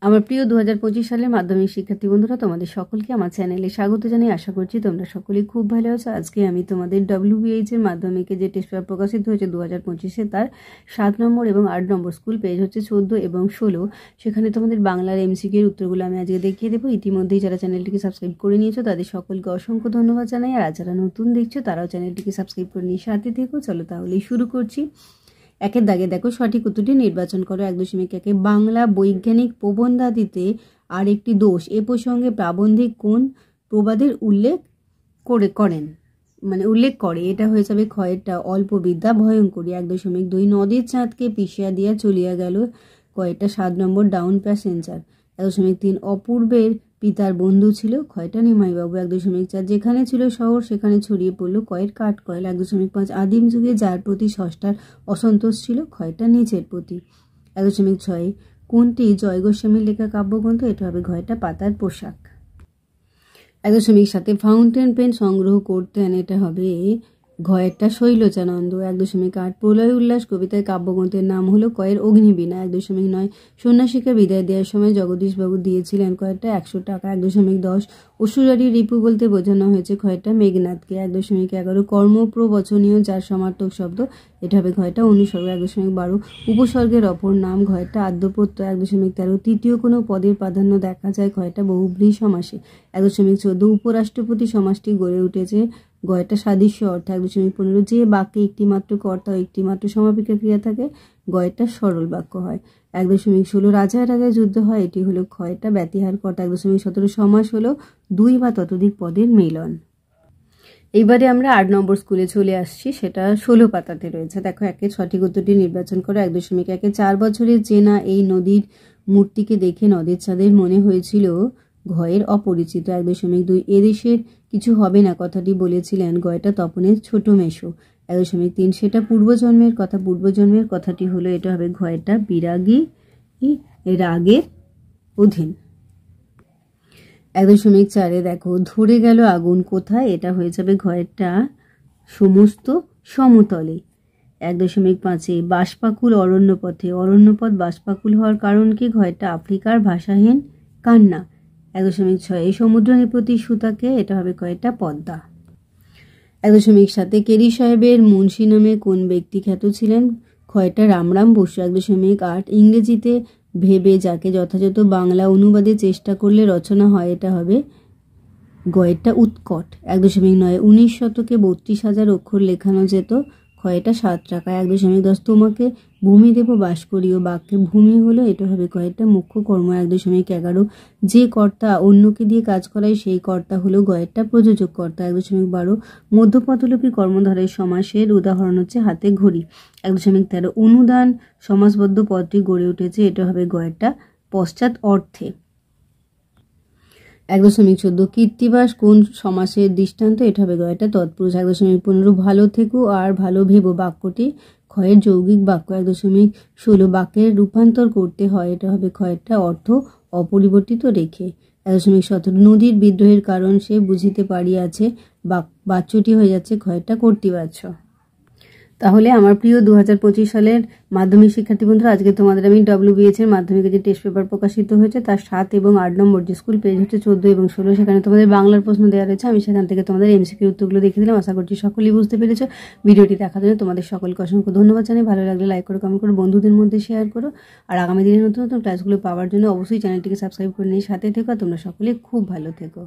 আমার প্রিয় 2025 সালের মাধ্যমিক শিক্ষার্থী বন্ধুরা, তোমাদের সকলকে আমার চ্যানেলে স্বাগত জানাই। আশা করছি তোমরা সকলেই খুব ভালো আছো। আজকে আমি তোমাদের WBH এর মাধ্যমিকে যে টেস্ট পেপার প্রকাশিত হয়েছে 2025-এ, তার 7 নম্বর এবং 8 নম্বর স্কুল পেজ হচ্ছে 14 এবং 16। সেখানে তোমাদের বাংলার MCQ এর উত্তরগুলো আমি আজকে দেখিয়ে দেবো। ইতিমধ্যেই যারা চ্যানেলটিকে সাবস্ক্রাইব করে নিয়েছো তাদের সকলকে অসংখ্য ধন্যবাদ জানাই। আর যারা নতুন দেখছো তারাও চ্যানেলটিকে সাবস্ক্রাইব করে নিয়ে সাথে থেকো। চলো তাহলেই শুরু করছি। একের দাগে দেখো, সঠিক উত্তরটি নির্বাচন করো। 1.1 বাংলা বৈজ্ঞানিক প্রবন্ধাদিতে আর একটি দোষ এ প্রসঙ্গে প্রাবন্ধিক কোন প্রবাদের উল্লেখ করে। এটা হয়ে যাবে ক্ষয়েরটা। অল্প বিদ্যা ভয়ঙ্করী। 1.2 নদীর চাঁদকে পিষিয়া দিয়া চলিয়া গেল। কয়টা? 7 নম্বর ডাউন প্যাসেঞ্জার। 1.3 অপূর্বের পিতার বন্ধু ছিল। ক্ষয়টা নিমাইবাবু। 1.4 যেখানে ছিল শহর সেখানে ছড়িয়ে পড়লো। কয়ের কাঠ কয়েল। 1.5 আদিম যুগে যার প্রতি ষষ্ঠার অসন্তোষ ছিল। ক্ষয়টা নিচের প্রতি। 1.6 কোনটি জয় গোস্বামীর লেখা কাব্যগ্রন্থ? এটা হবে ঘয়টা পাতার পোশাক। 1.7 ফাউন্টেন পেন সংগ্রহ করতেন। এটা হবে ঘয়েরটা শৈলজানন্দ। 1.8 প্রলয় উল্লাস কবিতায় কাব্যগ্রন্থের নাম হলো কয়ের অগ্নিবীণা। 1.9 সন্ন্যাসীকে বিদায় দেওয়ার সময় জগদীশবাবু দিয়েছিলেন কয়েকটা 100 টাকা। 1.10 অসুরারি রিপু বলতে বোঝানো হয়েছে ক্ষয়টা মেঘনাথকে। 1.11 কর্মপ্রবচনীয় যার সমার্থক শব্দ। এটা হবে ঘয়টা অনুসর্গ। 1.12 উপসর্গের অপর নাম। ঘয়টা আদ্যপ্রত্যয়। 1.13 তৃতীয় কোনো পদের প্রাধান্য দেখা যায়। ঘয়টা বহুব্রী সমাসে। 1.14 উপরাষ্ট্রপতি সমাসটি গড়ে উঠেছে। গয়টা সাদৃশ্য অর্থে। 1.15 যে বাক্যে একটিমাত্র কর্তা ও একটিমাত্র সমাপিকা ক্রিয়া থাকে গয়টা সরল বাক্য হয়। 1.16 রাজায় রাজায় যুদ্ধ হয়। এটি হলো ক্ষয়টা ব্যতিহার কর্তা। 1.17 সমাস হলো 2 বা ততোধিক পদের মিলন। এইবারে আমরা 8 নম্বর স্কুলে চলে আসছি, সেটা 16 পাতাতে রয়েছে। দেখো, একের সঠিক উত্তরটি নির্বাচন করো। 1.1 4 বছরের চেনা এই নদীর মূর্তিকে দেখে নদের চাঁদের মনে হয়েছিল ঘয়ের অপরিচিত। 1.2 এদেশের কিছু হবে না কথাটি বলেছিলেন গয়টা তপনের ছোট মেশো। 1.3 সেটা পূর্বজন্মের কথা। পূর্বজন্মের কথাটি হলো, এটা হবে ঘয়টা বিরাগী রাগের অধীন। 1.4 দেখো, ধরে গেল আগুন কোথায়? এটা হয়ে যাবে ঘয়েরটা সমস্ত সমতলে। 1.5 বাষ্পাকুল অরণ্যপথে। অরণ্যপথ বাষ্পাকুল হওয়ার কারণ কি? ঘয়টা আফ্রিকার ভাষাহীন কান্না। 1.6 সমুদ্র নিপতি সুতাকে। এটা হবে কয়টা পদ্মা। 1.7 কেরি সাহেবের মুন্সি নামে কোন ব্যক্তি খ্যাত ছিলেন? ক্ষয়টা রামরাম বসু। 1.8 ইংরেজিতে ভেবে যাকে যথাযথ বাংলা অনুবাদে চেষ্টা করলে রচনা হয়। এটা হবে গয়েরটা উৎকট। 1.9 19 শতকে 32,000 অক্ষর লেখানো যেত। ক্ষয়টা 7 টাকা। 1.10 তোমাকে ভূমি দেব বাস করিও বাক্যে ভূমি হলো। এটা হবে কয়েকটা মুখ্য কর্ম। 1.11 যে কর্তা অন্যকে দিয়ে কাজ করায় সেই কর্তা হলো গয়েরটা প্রযোজক কর্তা। 1.12 মধ্যপদলোপী কর্মধারের সমাসের উদাহরণ হচ্ছে হাতে ঘড়ি। 1.13 অনুদান সমাসবদ্ধ পদটি গড়ে উঠেছে। এটা হবে গয়েরটা পশ্চাৎ অর্থে। 1.14 কীর্তিবাস কোন সমাসের দৃষ্টান্ত? এটা হবে গয়টা তৎপুরুষ। 1.15 ভালো থেকো আর ভালো ভেবো বাক্যটি ক্ষয়ের যৌগিক বাক্য। 1.16 বাক্যের রূপান্তর করতে হয়। এটা হবে ক্ষয়েরটা অর্থ অপরিবর্তিত রেখে। 1.17 নদীর বিদ্রোহের কারণ সে বুঝিতে পারিয়াছে। বাচ্যটি হয়ে যাচ্ছে ক্ষয়েরটা কর্তৃবাচ্য। তাহলে আমার প্রিয় 2025 সালের মাধ্যমিক শিক্ষার্থী বন্ধুরা, আজকে তোমাদের আমি WBH এর মাধ্যমিকে যে টেস্ট পেপার প্রকাশিত হয়েছে তার 7 এবং 8 নম্বর যে স্কুল পেজ হচ্ছে 14 এবং 16, সেখানে তোমাদের বাংলার প্রশ্ন দেওয়া রয়েছে। আমি সেখান থেকে তোমাদের MCQ উত্তরগুলো দেখে দিলাম। আশা করছি সকলেই বুঝতে পেরেছো। ভিডিওটি দেখার জন্য তোমাদের সকলকে অসংখ্য ধন্যবাদ জানাই। ভালো লাগলে লাইক করো, কমেন্ট করো, বন্ধুদের মধ্যে শেয়ার করো। আর আগামী দিনে নতুন নতুন ক্লাসগুলো পাওয়ার জন্য অবশ্যই চ্যানেলটিকে সাবস্ক্রাইব করে নিয়ে সাথে থেকো। তোমরা সকলে খুব ভালো থেকো।